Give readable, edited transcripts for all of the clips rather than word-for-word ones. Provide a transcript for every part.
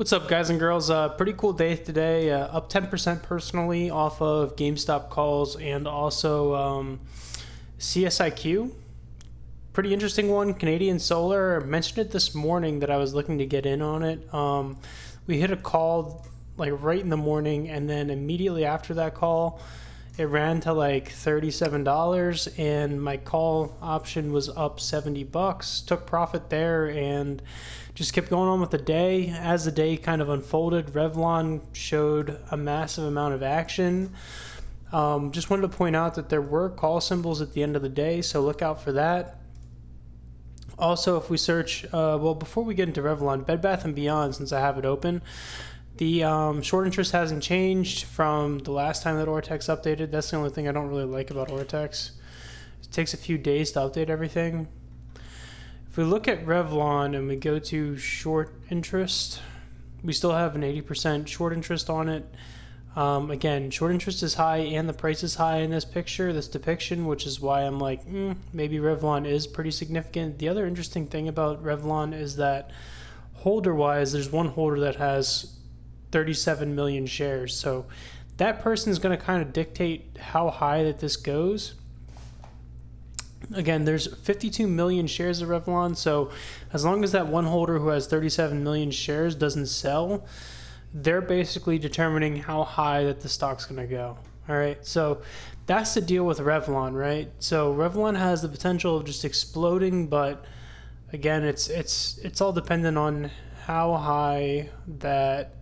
What's up, guys and girls? Pretty cool day today. Up 10% personally off of GameStop calls and also CSIQ. Pretty interesting one. Canadian Solar. I mentioned it this morning that I was looking to get in on it. We hit a call like right in the morning, and then immediately after that call, it ran to like $37, and my call option was up $70. Took profit there and just kept going on with the day. As the day kind of unfolded, Revlon showed a massive amount of action. Just wanted to point out that there were call symbols at the end of the day, so look out for that. Also, if we search, before we get into Revlon, Bed Bath & Beyond, since I have it open, the short interest hasn't changed from the last time that Ortex updated. That's the only thing I don't really like about Ortex. It takes a few days to update everything. If we look at Revlon and we go to short interest, we still have an 80% short interest on it. Again, short interest is high and the price is high in this picture, this depiction, which is why I'm like, maybe Revlon is pretty significant. The other interesting thing about Revlon is that holder-wise, there's one holder that has 37 million shares. So that person is going to kind of dictate how high that this goes. Again, there's 52 million shares of Revlon. So as long as that one holder who has 37 million shares doesn't sell, they're basically determining how high that the stock's going to go. All right. So that's the deal with Revlon, right? So Revlon has the potential of just exploding, but again, it's all dependent on how high that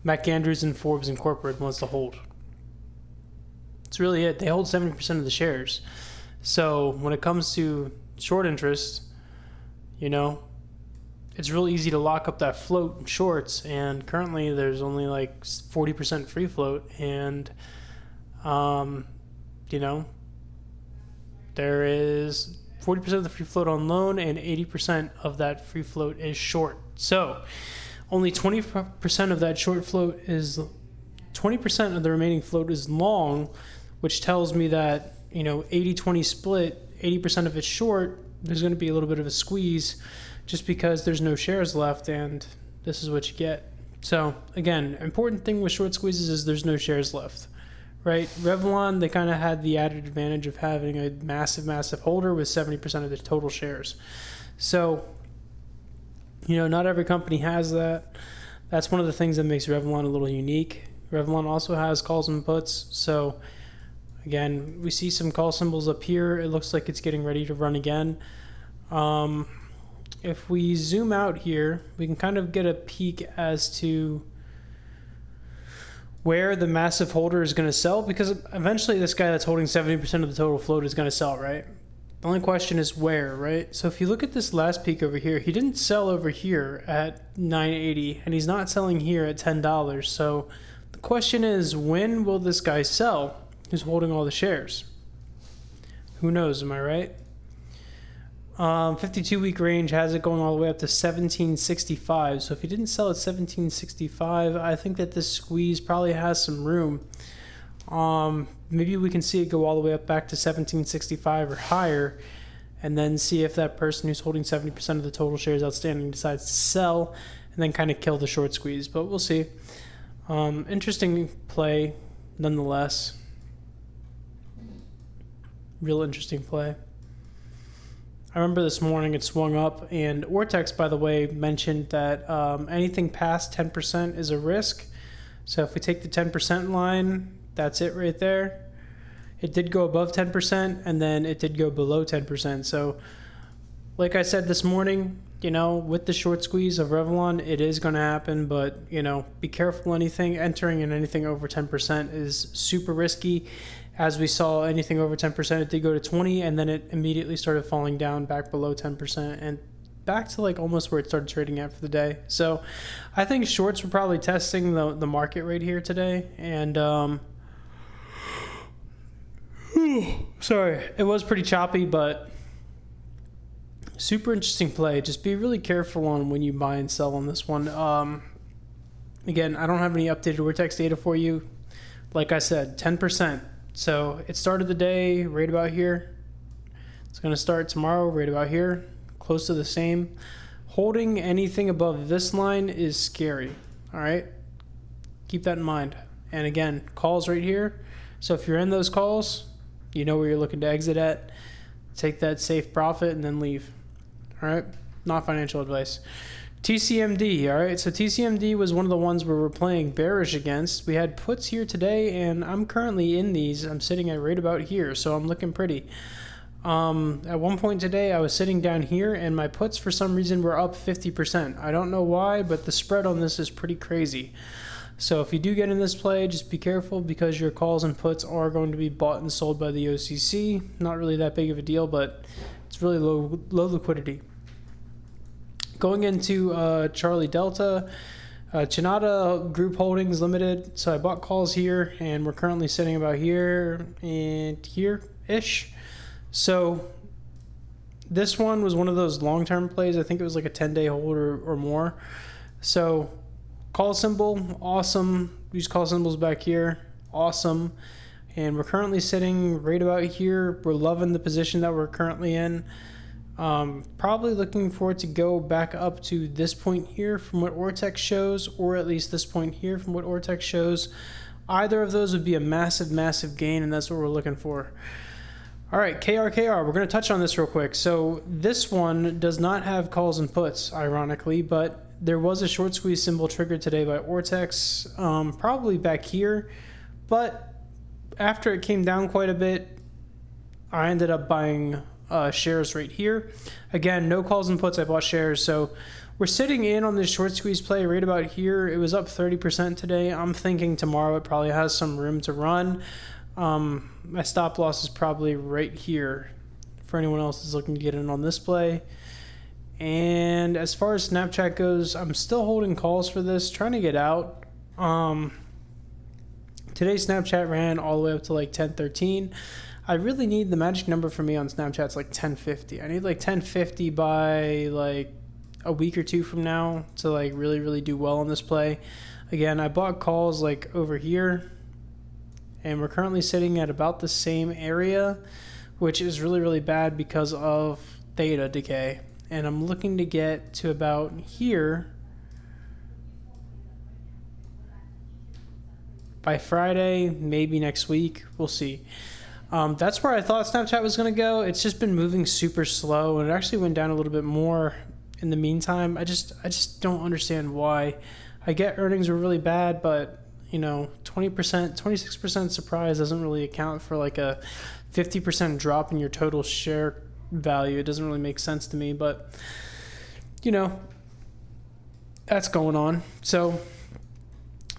MacAndrews and Forbes Incorporated wants to hold. That's really it. They hold 70% of the shares. So when it comes to short interest, it's real easy to lock up that float in shorts. And currently there's only like 40% free float. And, there is 40% of the free float on loan and 80% of that free float is short. So only 20% of that short float is 20% of the remaining float is long, which tells me that 80-20 split, 80% of it's short. There's going to be a little bit of a squeeze just because there's no shares left, and this is what you get. So again, important thing with short squeezes is there's no shares left, right? Revlon, they kind of had the added advantage of having a massive holder with 70% of the total shares. So not every company has that. That's one of the things that makes Revlon a little unique. Revlon also has calls and puts. So again, we see some call symbols up here. It looks like it's getting ready to run again. If we zoom out here, we can kind of get a peek as to where the massive holder is going to sell, because eventually this guy that's holding 70% of the total float is going to sell, right? The only question is where, right? So if you look at this last peak over here, he didn't sell over here at $9.80, and he's not selling here at $10. So the question is, when will this guy sell who's holding all the shares? Who knows, am I right? 52-week range has it going all the way up to 1765. So if he didn't sell at 1765, I think that this squeeze probably has some room. Maybe we can see it go all the way up back to 1765 or higher, and then see if that person who's holding 70% of the total shares outstanding decides to sell, and then kind of kill the short squeeze. But we'll see. Interesting play nonetheless. Real interesting play. I remember this morning it swung up, and Ortex, by the way, mentioned that anything past 10% is a risk. So if we take the 10% line, that's it right there. It did go above 10%, and then it did go below 10%. So like I said this morning, with the short squeeze of Revlon, it is going to happen, but, be careful. Entering in anything over 10% is super risky. As we saw, anything over 10%, it did go to 20, and then it immediately started falling down back below 10% and back to like almost where it started trading at for the day. So I think shorts were probably testing the market right here today. And sorry, it was pretty choppy, but super interesting play. Just be really careful on when you buy and sell on this one. Again, I don't have any updated Ortex data for you. Like I said, 10%. So it started the day right about here. It's going to start tomorrow right about here, close to the same. Holding anything above this line is scary. All right, keep that in mind. And again, calls right here. So if you're in those calls, you know where you're looking to exit at. Take that safe profit and then leave. All right, not financial advice. TCMD, all right, so TCMD was one of the ones where we're playing bearish against. We had puts here today, and I'm currently in these. I'm sitting at right about here, so I'm looking pretty. At one point today, I was sitting down here, and my puts, for some reason, were up 50%. I don't know why, but the spread on this is pretty crazy. So if you do get in this play, just be careful because your calls and puts are going to be bought and sold by the OCC. Not really that big of a deal, but it's really low liquidity. Going into Charlie Delta, Chinata Group Holdings Limited. So I bought calls here, and we're currently sitting about here and here-ish. So this one was one of those long-term plays. I think it was like a 10-day hold or more. So call symbol, awesome. Use call symbols back here, awesome. And we're currently sitting right about here. We're loving the position that we're currently in. Probably looking for it to go back up to this point here from what Ortex shows, or at least this point here from what Ortex shows. Either of those would be a massive, massive gain, and that's what we're looking for. All right, KRKR, we're going to touch on this real quick. So this one does not have calls and puts, ironically, but there was a short squeeze symbol triggered today by Ortex, probably back here. But after it came down quite a bit, I ended up buying shares right here. Again, no calls and puts, I bought shares. So we're sitting in on this short squeeze play right about here. It was up 30% today. I'm thinking tomorrow it probably has some room to run. My stop loss is probably right here for anyone else who's looking to get in on this play. And as far as Snapchat goes, I'm still holding calls for this, trying to get out. Today Snapchat ran all the way up to like 1013. I really need the magic number for me on Snapchat's like 1050. I need like 1050 by like a week or two from now to like really do well on this play. Again, I bought calls like over here, and we're currently sitting at about the same area, which is really bad because of theta decay. And I'm looking to get to about here by Friday, maybe next week. We'll see. That's where I thought Snapchat was going to go. It's just been moving super slow, and it actually went down a little bit more in the meantime. I just don't understand why. I get earnings were really bad, but you know, 20%, 26% surprise doesn't really account for like a 50% drop in your total share value. It doesn't really make sense to me, but you know, that's going on. So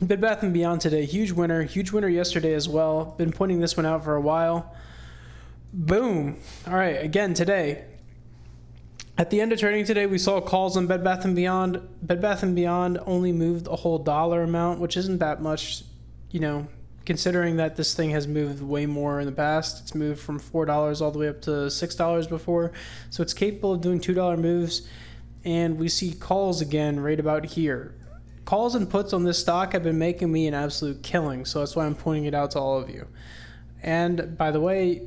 Bed Bath & Beyond today, huge winner yesterday as well. Been pointing this one out for a while. Boom. All right, again today. At the end of trading today, we saw calls on Bed Bath & Beyond. Bed Bath & Beyond only moved a whole dollar amount, which isn't that much, you know, considering that this thing has moved way more in the past. It's moved from $4 all the way up to $6 before. So it's capable of doing $2 moves. And we see calls again right about here. Calls and puts on this stock have been making me an absolute killing, so that's why I'm pointing it out to all of you. And by the way,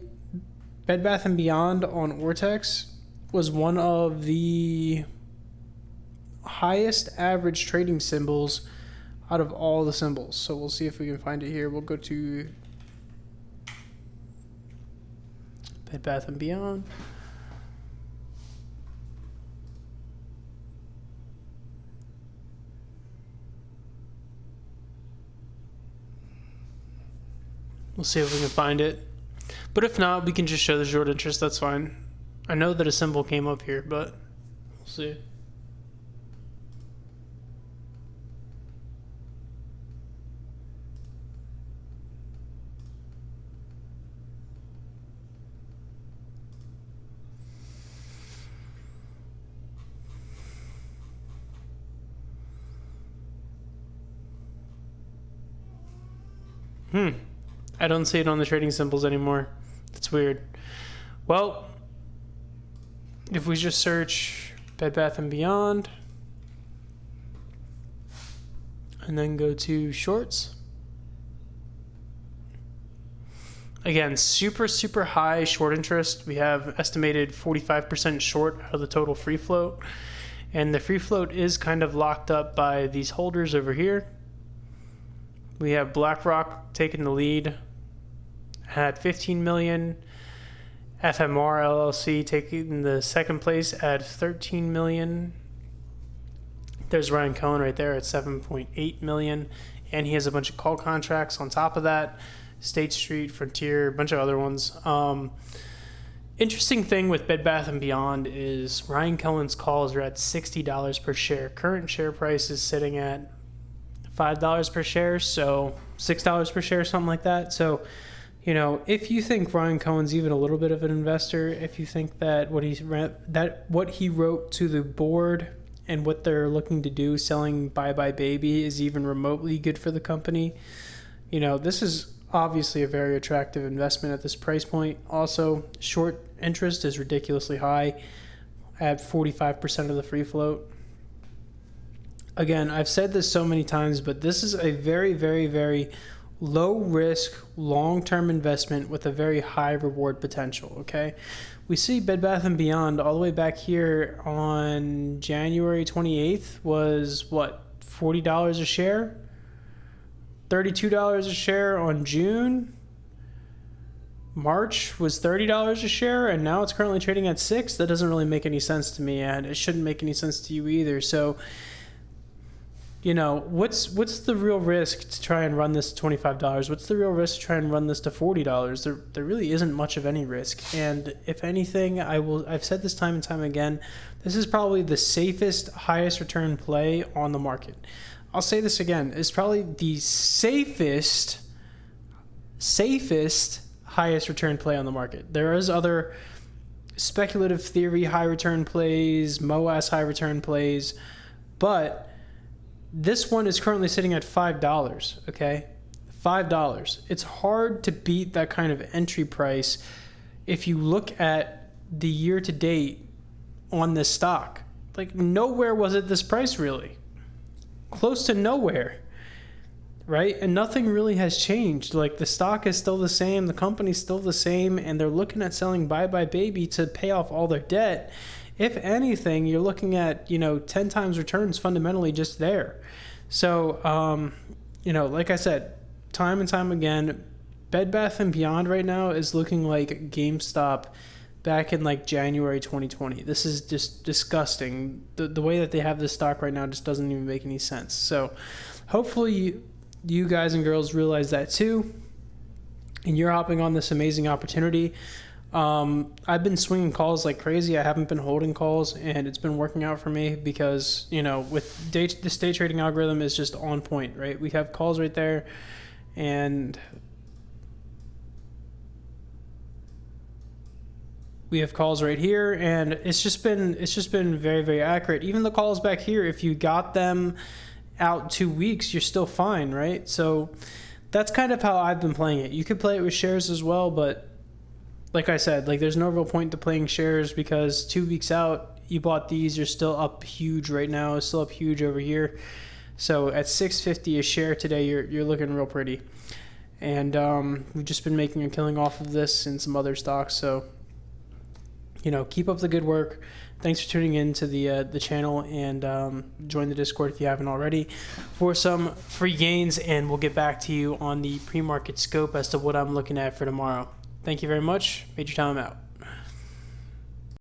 Bed Bath & Beyond on Ortex was one of the highest average trading symbols out of all the symbols. So we'll see if we can find it here. We'll go to Bed Bath & Beyond. We'll see if we can find it. But if not, we can just show the short interest. That's fine. I know that a symbol came up here, but we'll see. I don't see it on the trading symbols anymore. That's weird. Well, if we just search Bed Bath & Beyond and then go to shorts. Again, super high short interest. We have estimated 45% short out of the total free float. And the free float is kind of locked up by these holders over here. We have BlackRock taking the lead at 15 million. FMR LLC taking the second place at 13 million. There's Ryan Cohen right there at 7.8 million. And he has a bunch of call contracts on top of that. State Street, Frontier, a bunch of other ones. Interesting thing with Bed Bath & Beyond is Ryan Cohen's calls are at $60 per share. Current share price is sitting at $5 per share, so $6 per share, something like that. So, you know, if you think Ryan Cohen's even a little bit of an investor, if you think that what he wrote to the board and what they're looking to do, selling Bye Bye Baby, is even remotely good for the company, you know, this is obviously a very attractive investment at this price point. Also, short interest is ridiculously high at 45% of the free float. Again, I've said this so many times, but this is a very, very, very low risk, long-term investment with a very high reward potential, okay? We see Bed Bath & Beyond all the way back here on January 28th was, what, $40 a share? $32 a share on June. March was $30 a share, and now it's currently trading at $6. That doesn't really make any sense to me, and it shouldn't make any sense to you either. So, you know, what's the real risk to try and run this to $25? What's the real risk to try and run this to $40? There really isn't much of any risk. And if anything, I've said this time and time again, this is probably the safest, highest return play on the market. I'll say this again, it's probably the safest, highest return play on the market. There is other speculative theory high return plays, MOAS high return plays, but this one is currently sitting at $5, okay? $5. It's hard to beat that kind of entry price if you look at the year to date on this stock. Like, nowhere was it this price, really. Close to nowhere, right? And nothing really has changed. Like, the stock is still the same, the company's still the same, and they're looking at selling Bye Bye Baby to pay off all their debt. If anything, you're looking at, 10 times returns fundamentally just there. So, like I said, time and time again, Bed Bath & Beyond right now is looking like GameStop back in like January 2020. This is just disgusting. The way that they have this stock right now just doesn't even make any sense. So hopefully you guys and girls realize that too, and you're hopping on this amazing opportunity. I've been swinging calls like crazy. I haven't been holding calls, and it's been working out for me because, with this day trading algorithm is just on point, right? We have calls right there, and we have calls right here, and it's just been very, very accurate. Even the calls back here, if you got them out 2 weeks, you're still fine, right? So that's kind of how I've been playing it. You could play it with shares as well, but like I said, there's no real point to playing shares because 2 weeks out, you bought these, you're still up huge right now. It's still up huge over here. So at $6.50 a share today, you're looking real pretty. And we've just been making a killing off of this and some other stocks. So, keep up the good work. Thanks for tuning in to the channel, and join the Discord if you haven't already for some free gains, and we'll get back to you on the pre-market scope as to what I'm looking at for tomorrow. Thank you very much. Major Tom out.